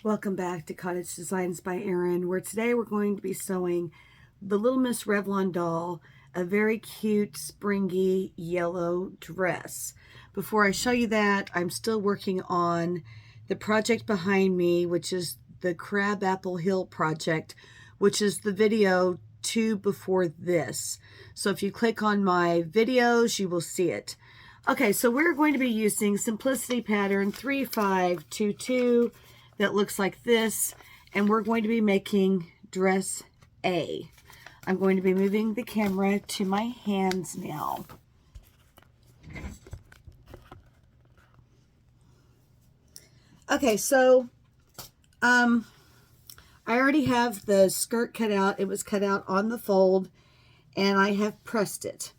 Welcome back to Cottage Designs by Erin, where today we're going to be sewing the Little Miss Revlon doll, a very cute springy yellow dress. Before I show you that, I'm still working on the project behind me, which is the Crabapple Hill project, which is the video 2 before this. So if you click on my videos, you will see it. Okay, so we're going to be using Simplicity pattern 3522 that looks like this, and we're going to be making dress A. I'm going to be moving the camera to my hands now. Okay, so I already have the skirt cut out. It was cut out on the fold, and I have pressed it.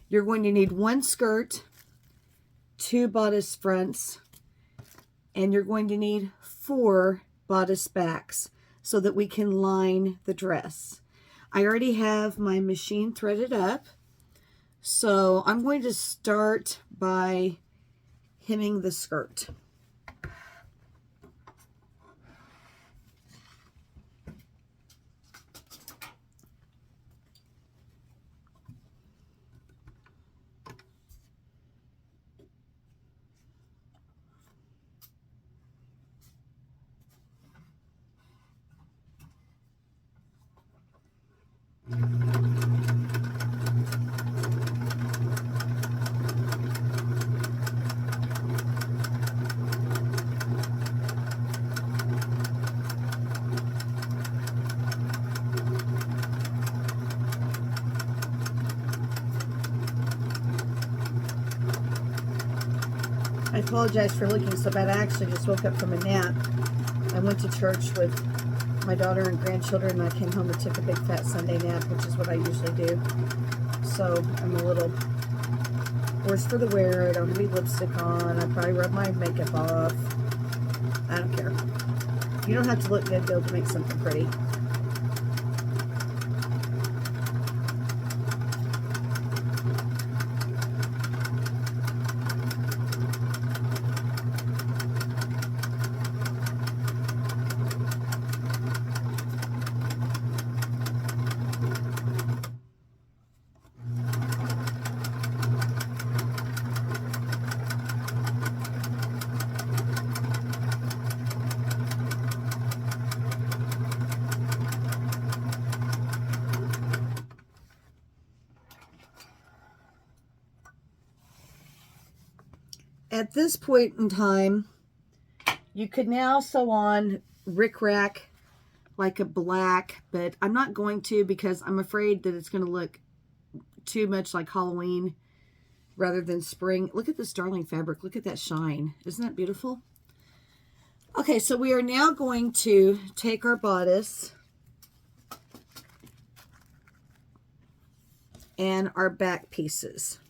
You're going to need one skirt, 2 bodice fronts, and you're going to need 4 bodice backs so that we can line the dress. I already have my machine threaded up, so I'm going to start by hemming the skirt. I apologize for looking so bad. I actually just woke up from a nap. I went to church with my daughter and grandchildren, and I came home and took a big fat Sunday nap, which is what I usually do. So I'm a little worse for the wear. I don't have any lipstick on. I probably rub my makeup off. I don't care. You don't have to look good to be able to make something pretty. At this point in time, you could now sew on rickrack like a black, but I'm not going to because I'm afraid that it's going to look too much like Halloween rather than spring. Look at this darling fabric. Look at that shine. Isn't that beautiful? Okay, so we are now going to take our bodice and our back pieces.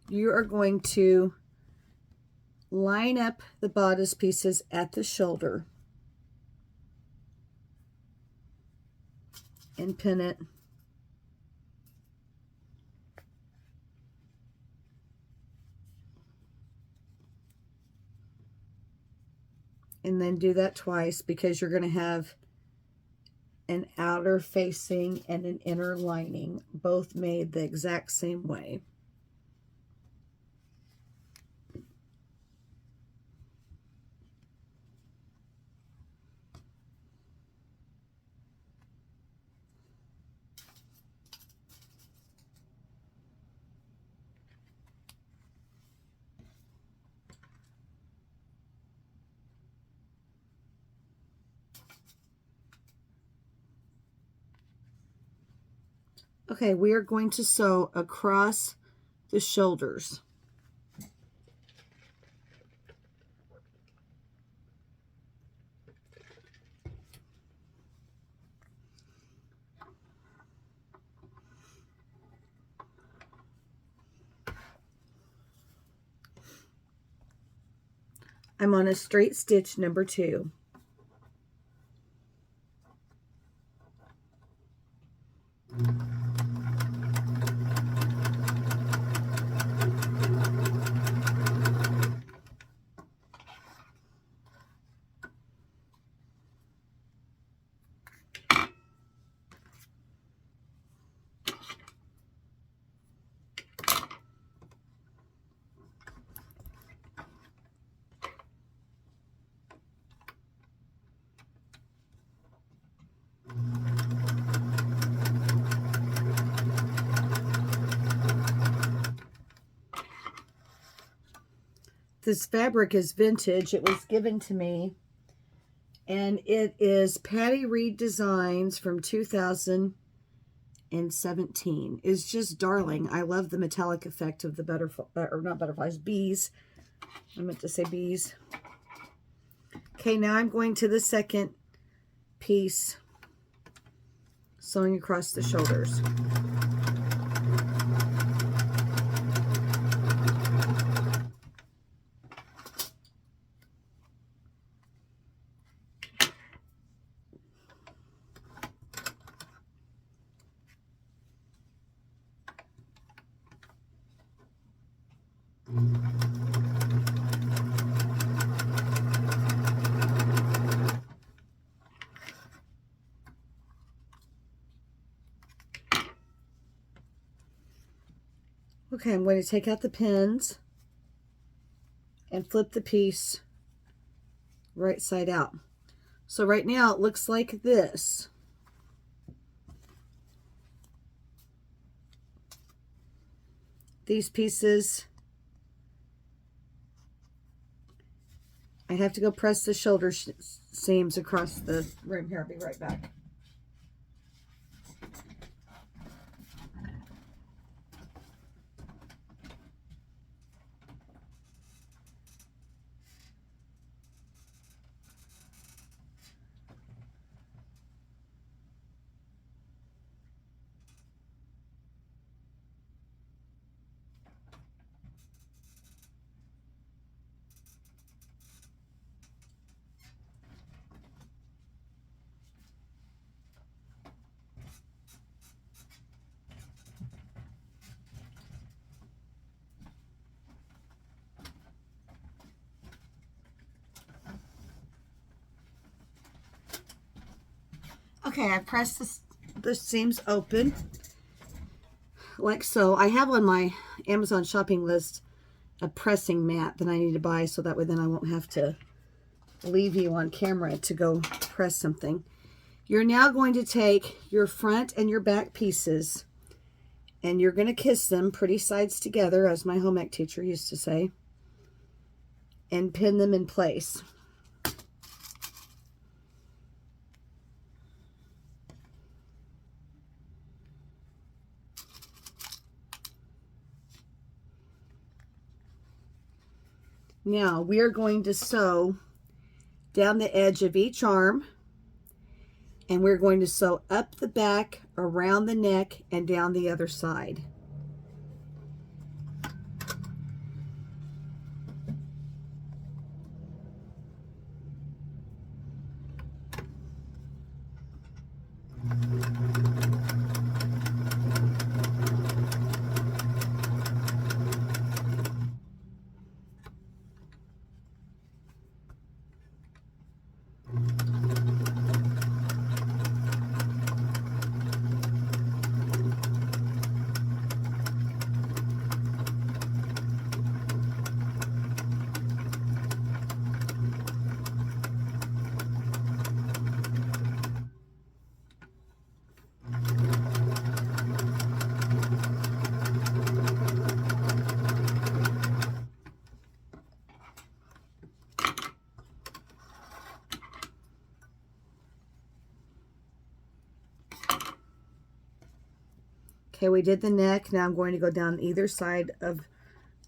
You are going to line up the bodice pieces at the shoulder and pin it. And then do that twice because you're going to have an outer facing and an inner lining, both made the exact same way. Okay, we are going to sew across the shoulders. I'm on a straight stitch number 2. This fabric is vintage. It was given to me, and it is Patty Reed Designs from 2017. It's just darling. I love the metallic effect of the butterfly, or not butterflies, bees. I meant to say bees. Okay, now I'm going to the second piece, sewing across the shoulders. Okay, I'm going to take out the pins and flip the piece right side out. So right now it looks like this. These pieces, I have to go press the shoulder seams across the room. Here, I'll be right back. Okay, I pressed the seams open like so. I have on my Amazon shopping list a pressing mat that I need to buy, so that way then I won't have to leave you on camera to go press something. You're now going to take your front and your back pieces, and you're going to kiss them pretty sides together, as my home ec teacher used to say, and pin them in place. Now we are going to sew down the edge of each arm, and we're going to sew up the back, around the neck, and down the other side. Okay, we did the neck. Now I'm going to go down either side of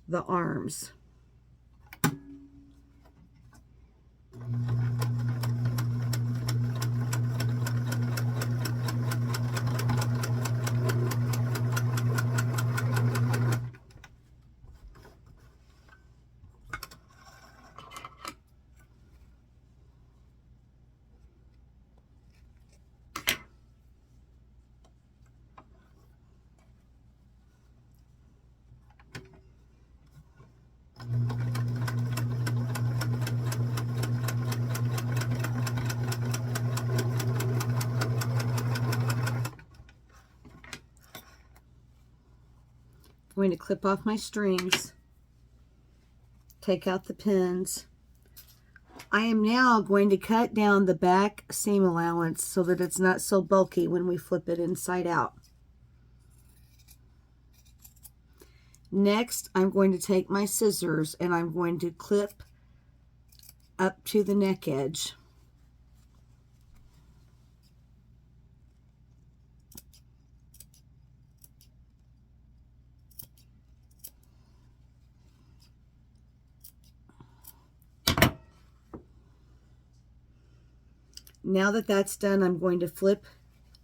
the arms. I'm going to clip off my strings, take out the pins. I am now going to cut down the back seam allowance so that it's not so bulky when we flip it inside out. Next, I'm going to take my scissors and I'm going to clip up to the neck edge. Now that that's done, I'm going to flip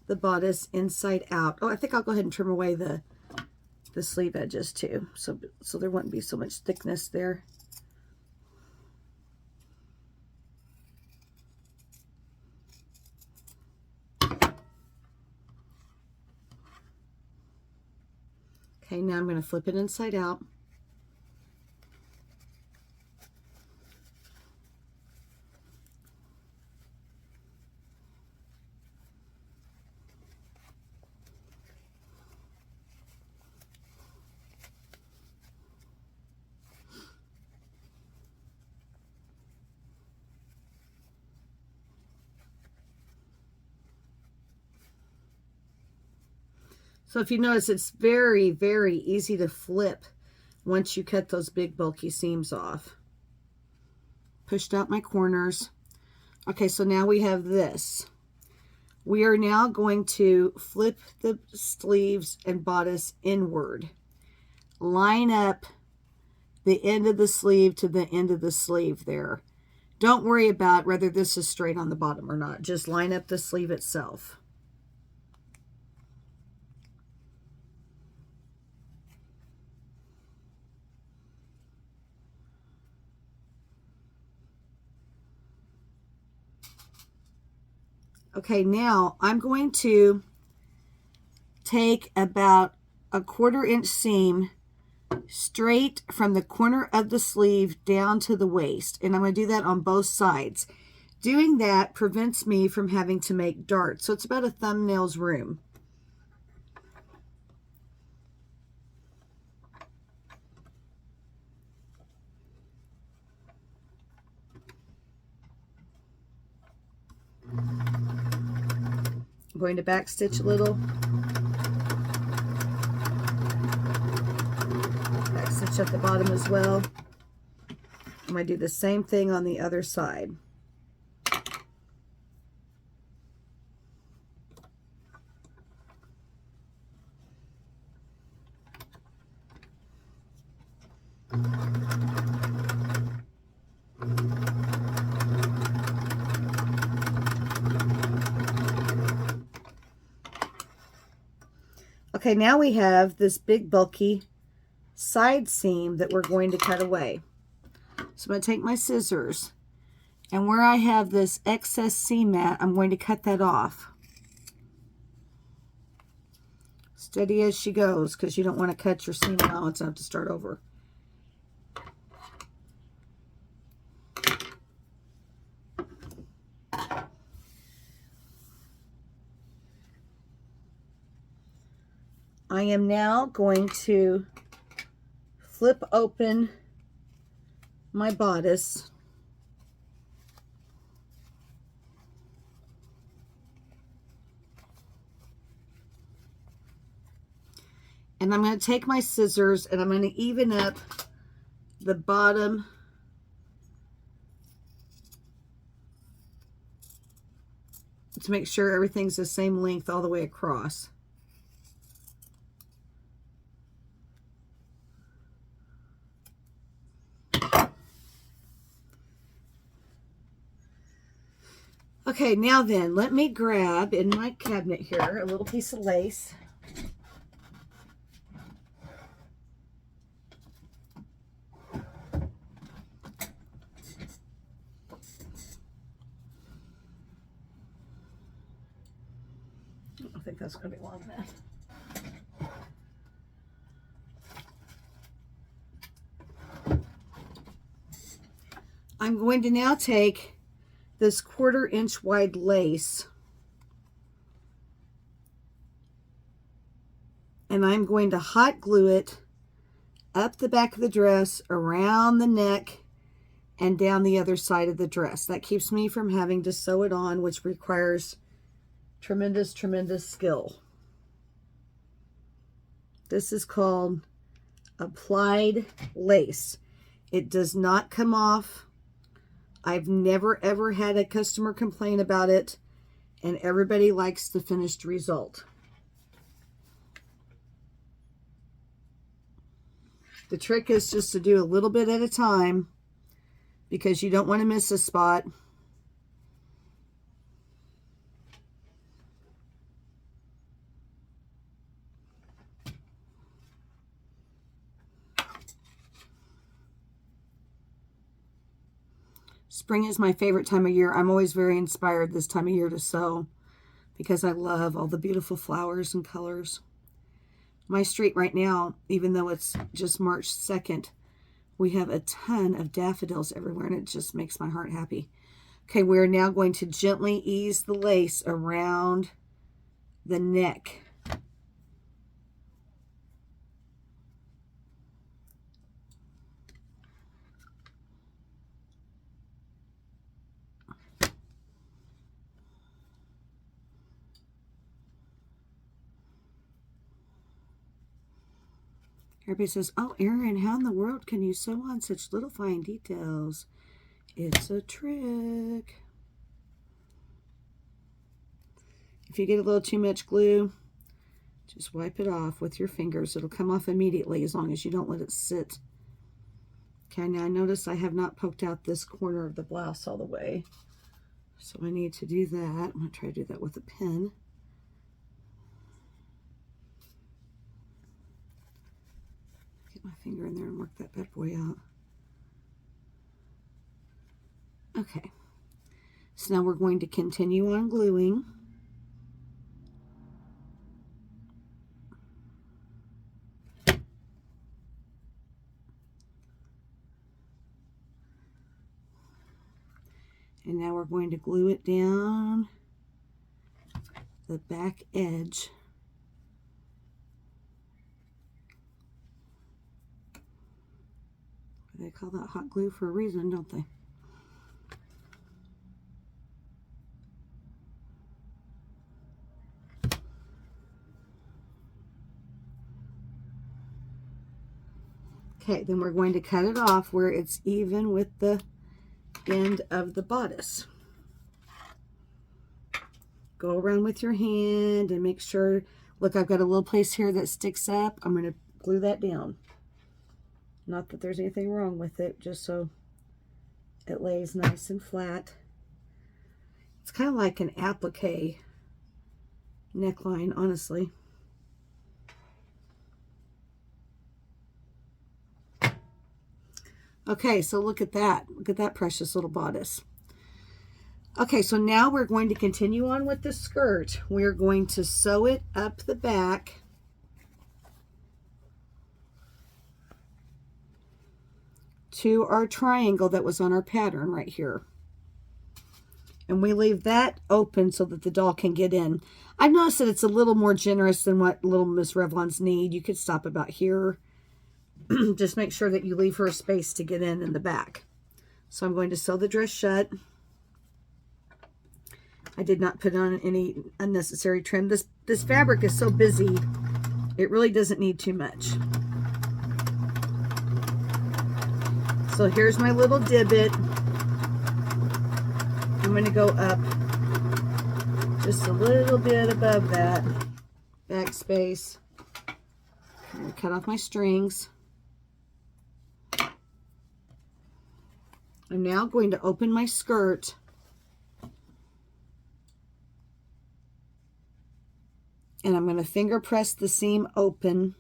the bodice inside out. Oh, I think I'll go ahead and trim away the sleeve edges too, so there wouldn't be so much thickness there. Okay, now I'm going to flip it inside out. So if you notice, it's very, very easy to flip once you cut those big bulky seams off. Pushed out my corners. Okay, so now we have this. We are now going to flip the sleeves and bodice inward. Line up the end of the sleeve to the end of the sleeve there. Don't worry about whether this is straight on the bottom or not. Just line up the sleeve itself. Okay, now I'm going to take about a 1/4 inch seam straight from the corner of the sleeve down to the waist, and I'm going to do that on both sides. Doing that prevents me from having to make darts, so it's about a thumbnail's room. I'm going to back stitch a little. Back stitch at the bottom as well. I'm going to do the same thing on the other side. Okay, now we have this big bulky side seam that we're going to cut away. So I'm going to take my scissors, and where I have this excess seam at, I'm going to cut that off. Steady as she goes, because you don't want to cut your seam allowance and have to start over. I am now going to flip open my bodice. And I'm going to take my scissors and I'm going to even up the bottom to make sure everything's the same length all the way across. Okay, now then, let me grab in my cabinet here a little piece of lace. I don't think that's going to be long enough. I'm going to now take this 1/4 inch wide lace and I'm going to hot glue it up the back of the dress, around the neck, and down the other side of the dress. That keeps me from having to sew it on, which requires tremendous, tremendous skill. This is called applied lace. It does not come off. I've never ever had a customer complain about it, and everybody likes the finished result. The trick is just to do a little bit at a time because you don't want to miss a spot. Spring is my favorite time of year. I'm always very inspired this time of year to sew because I love all the beautiful flowers and colors. My street right now, even though it's just March 2nd, we have a ton of daffodils everywhere, and it just makes my heart happy. Okay, we're now going to gently ease the lace around the neck. Everybody says, "Oh, Erin, how in the world can you sew on such little fine details?" It's a trick. If you get a little too much glue, just wipe it off with your fingers. It'll come off immediately as long as you don't let it sit. Okay, now I notice I have not poked out this corner of the blouse all the way. So I need to do that. I'm going to try to do that with a pen. Get my finger in there and work that bad boy out. Okay, so now we're going to continue on gluing. And now we're going to glue it down the back edge. They call that hot glue for a reason, don't they? Okay, then we're going to cut it off where it's even with the end of the bodice. Go around with your hand and make sure, look, I've got a little place here that sticks up. I'm going to glue that down. Not that there's anything wrong with it, just so it lays nice and flat. It's kind of like an applique neckline, honestly. Okay, so look at that. Look at that precious little bodice. Okay, so now we're going to continue on with the skirt. We're going to sew it up the back. To our triangle that was on our pattern right here. And we leave that open so that the doll can get in. I've noticed that it's a little more generous than what little Miss Revlon's need. You could stop about here. Just make sure that you leave her a space to get in the back. So I'm going to sew the dress shut. I did not put on any unnecessary trim. This fabric is so busy, it really doesn't need too much. So here's my little divot. I'm going to go up just a little bit above that back space. I'm going to cut off my strings. I'm now going to open my skirt. And I'm going to finger press the seam open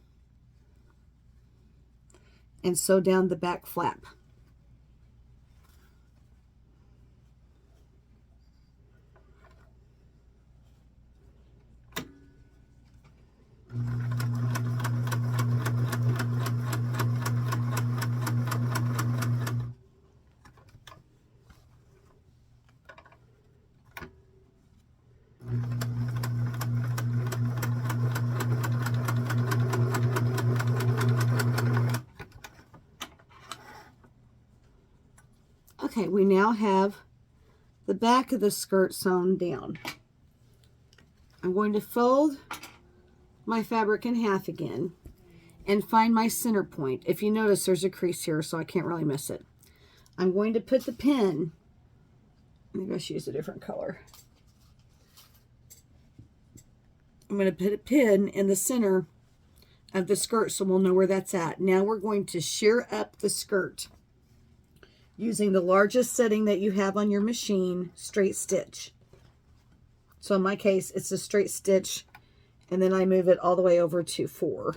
and sew down the back flap. Okay, we now have the back of the skirt sewn down. I'm going to fold my fabric in half again. and find my center point. If you notice, there's a crease here, so I can't really miss it. I'm going to put the pin, maybe I should use a different color. I'm going to put a pin in the center of the skirt so we'll know where that's at. Now we're going to shear up the skirt using the largest setting that you have on your machine, straight stitch. So in my case, it's a straight stitch, and then I move it all the way over to 4.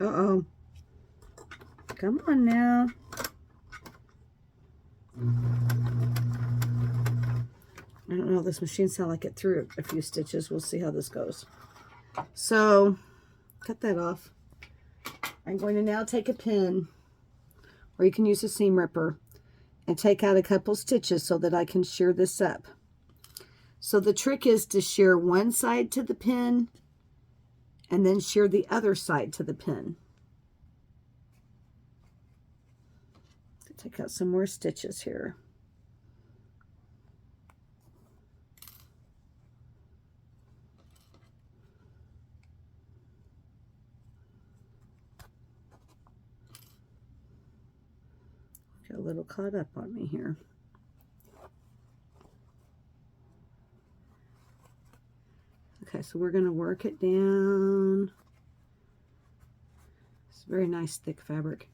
Uh-oh. Come on now. I don't know, this machine sounds like it threw a few stitches. We'll see how this goes. So, cut that off. I'm going to now take a pin, or you can use a seam ripper, and take out a couple stitches so that I can shear this up. So the trick is to shear one side to the pin, and then shear the other side to the pin. Take out some more stitches here. Got a little caught up on me here. Okay, so we're going to work it down. It's very nice thick fabric.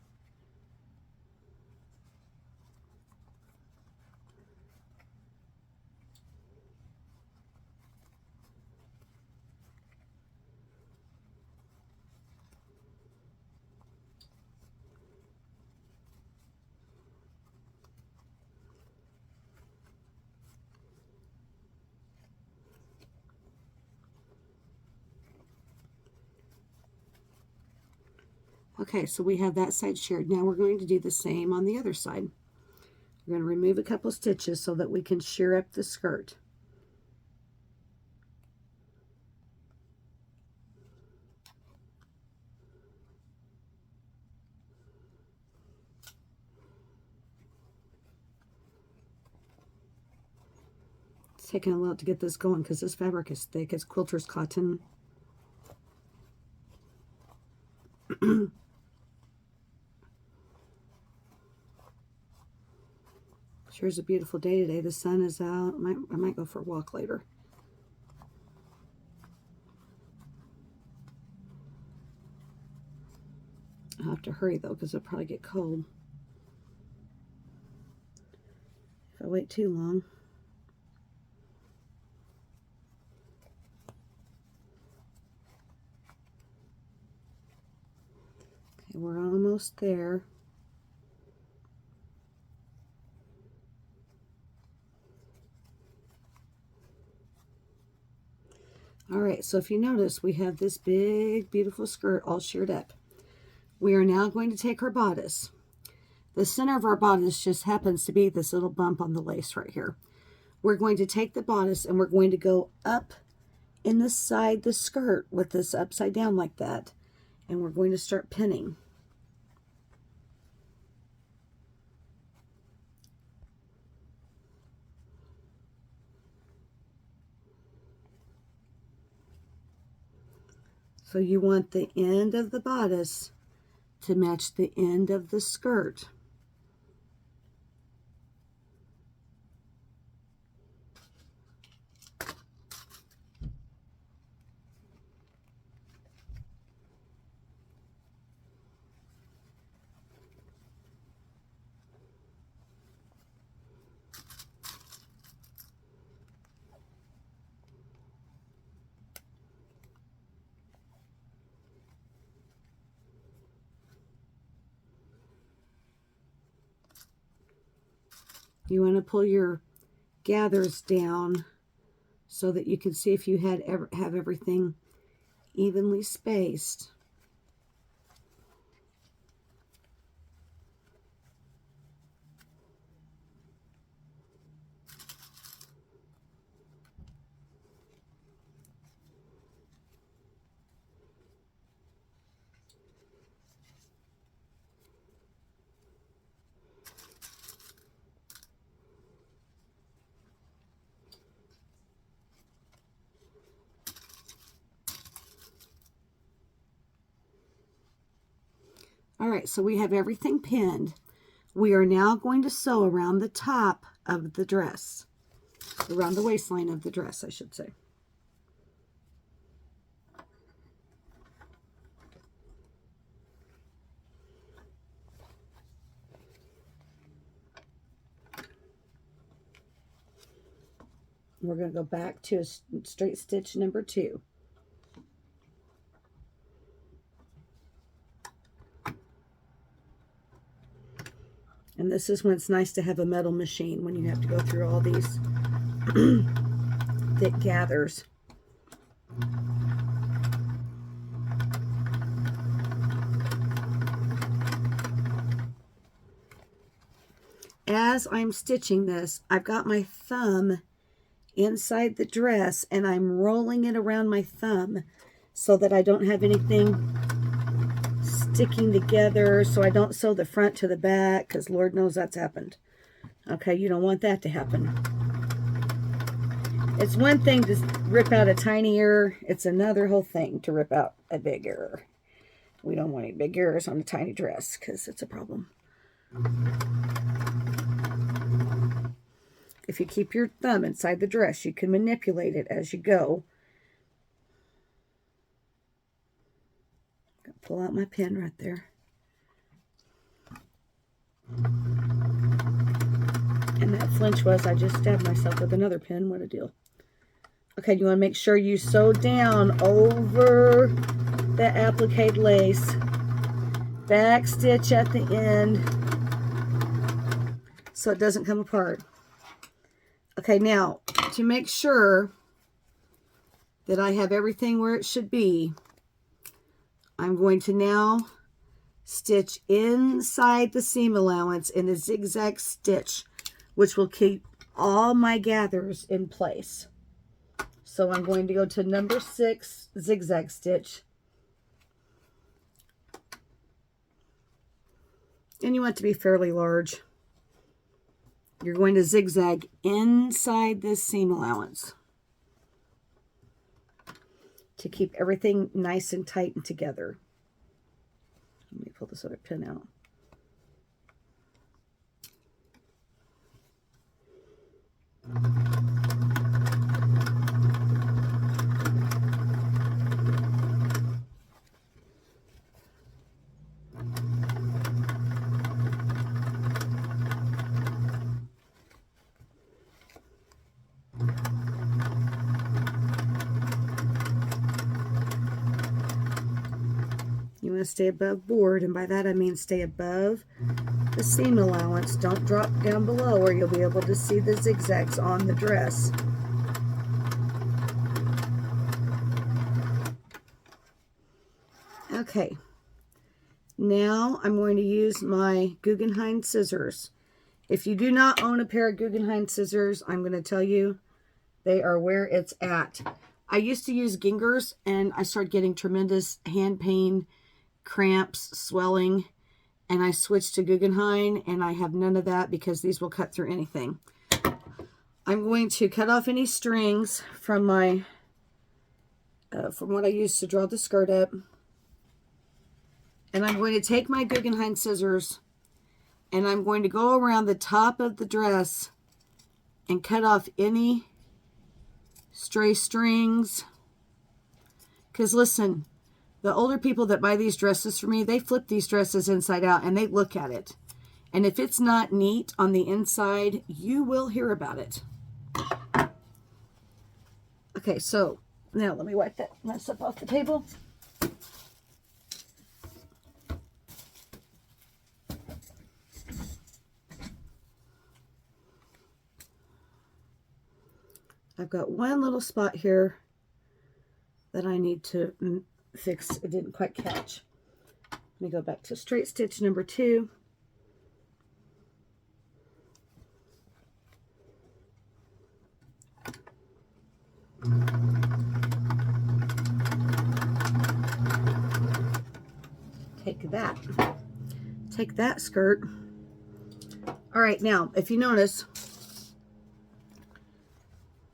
Okay, so we have that side sheared. Now we're going to do the same on the other side. We're going to remove a couple stitches so that we can shear up the skirt. It's taking a while to get this going because this fabric is thick. It's quilter's cotton. Sure is a beautiful day today. The sun is out. I might go for a walk later. I'll have to hurry though because it'll probably get cold if I wait too long. Okay, we're almost there. All right, so if you notice, we have this big, beautiful skirt all sheared up. We are now going to take our bodice. The center of our bodice just happens to be this little bump on the lace right here. We're going to take the bodice and we're going to go up in the side, the skirt, with this upside down like that. And we're going to start pinning. So you want the end of the bodice to match the end of the skirt. You want to pull your gathers down so that you can see if you have everything evenly spaced. All right, so we have everything pinned. We are now going to sew around the top of the dress, around the waistline of the dress, I should say. We're going to go back to a straight stitch number 2. And this is when it's nice to have a metal machine, when you have to go through all these thick gathers. As I'm stitching this, I've got my thumb inside the dress and I'm rolling it around my thumb so that I don't have anything sticking together, so I don't sew the front to the back, because Lord knows that's happened. Okay, you don't want that to happen. It's one thing to rip out a tiny error. It's another whole thing to rip out a big error. We don't want any big errors on a tiny dress because it's a problem. If you keep your thumb inside the dress, you can manipulate it as you go. Pull out my pin right there. And that flinch was, I just stabbed myself with another pin. What a deal. Okay, you want to make sure you sew down over the applique lace. Back stitch at the end so it doesn't come apart. Okay, now, to make sure that I have everything where it should be, I'm going to now stitch inside the seam allowance in a zigzag stitch, which will keep all my gathers in place. So I'm going to go to number 6 zigzag stitch. And you want it to be fairly large. You're going to zigzag inside this seam allowance to keep everything nice and tight and together. Let me pull this other pin out. You want to stay above board, and by that I mean stay above the seam allowance. Don't drop down below or you'll be able to see the zigzags on the dress. Okay, now I'm going to use my Guggenheim scissors. If you do not own a pair of Guggenheim scissors, I'm going to tell you they are where it's at. I used to use Gingers and I started getting tremendous hand pain, cramps, swelling, and I switched to Guggenheim, and I have none of that because these will cut through anything. I'm going to cut off any strings from my from what I used to draw the skirt up, and I'm going to take my Guggenheim scissors and I'm going to go around the top of the dress and cut off any stray strings. Because listen, the older people that buy these dresses for me, they flip these dresses inside out and they look at it. And if it's not neat on the inside, you will hear about it. Okay, so now let me wipe that mess up off the table. I've got one little spot here that I need to fix. It didn't quite catch. Let me go back to straight stitch number 2. Take that skirt. All right, now if you notice,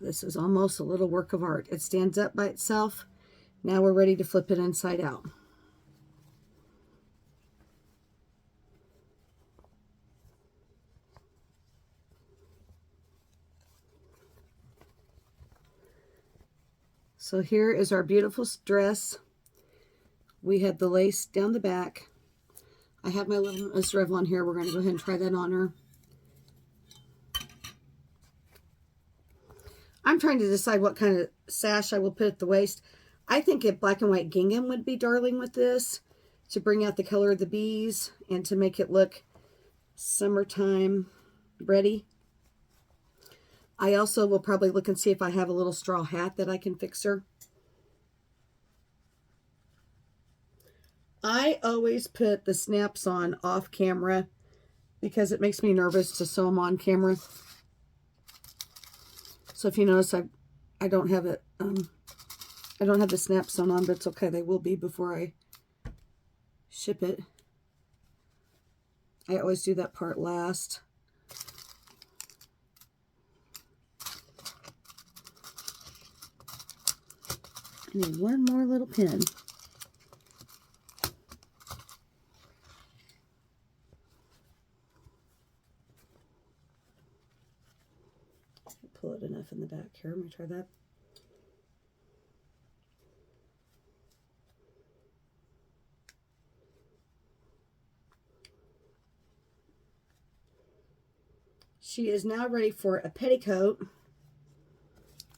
this is almost a little work of art. It stands up by itself. Now we're ready to flip it inside out. So here is our beautiful dress. We have the lace down the back. I have my little Miss Revlon here. We're going to go ahead and try that on her. I'm trying to decide what kind of sash I will put at the waist. I think a black and white gingham would be darling with this to bring out the color of the bees and to make it look summertime ready. I also will probably look and see if I have a little straw hat that I can fix her. I always put the snaps on off camera because it makes me nervous to sew them on camera. So if you notice, I don't have it. I don't have the snaps sewn on, but it's okay. They will be before I ship it. I always do that part last. I need one more little pin. Pull it enough in the back here. Let me try that. She is now ready for a petticoat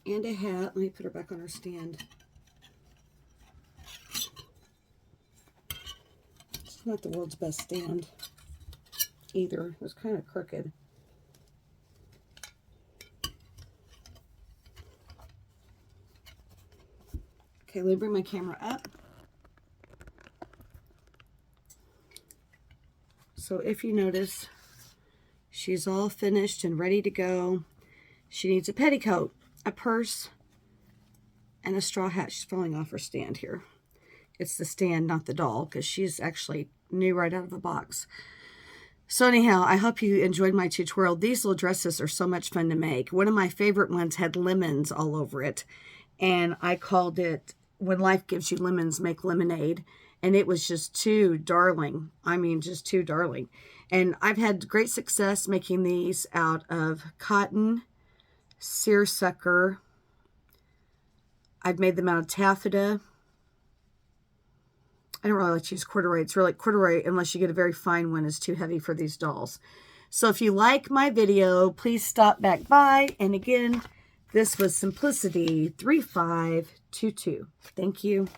and a hat. Let me put her back on her stand. It's not the world's best stand either. It was kind of crooked. Okay, let me bring my camera up. So if you notice, she's all finished and ready to go. She needs a petticoat, a purse, and a straw hat. She's falling off her stand here. It's the stand, not the doll, because she's actually new right out of the box. So anyhow, I hope you enjoyed my tutorial. These little dresses are so much fun to make. One of my favorite ones had lemons all over it, and I called it When Life Gives You Lemons, Make Lemonade. And it was just too darling. I mean, just too darling. And I've had great success making these out of cotton, seersucker. I've made them out of taffeta. I don't really like to use corduroy. It's really corduroy, unless you get a very fine one, is too heavy for these dolls. So if you like my video, please stop back by. And again, this was Simplicity 3522. Thank you.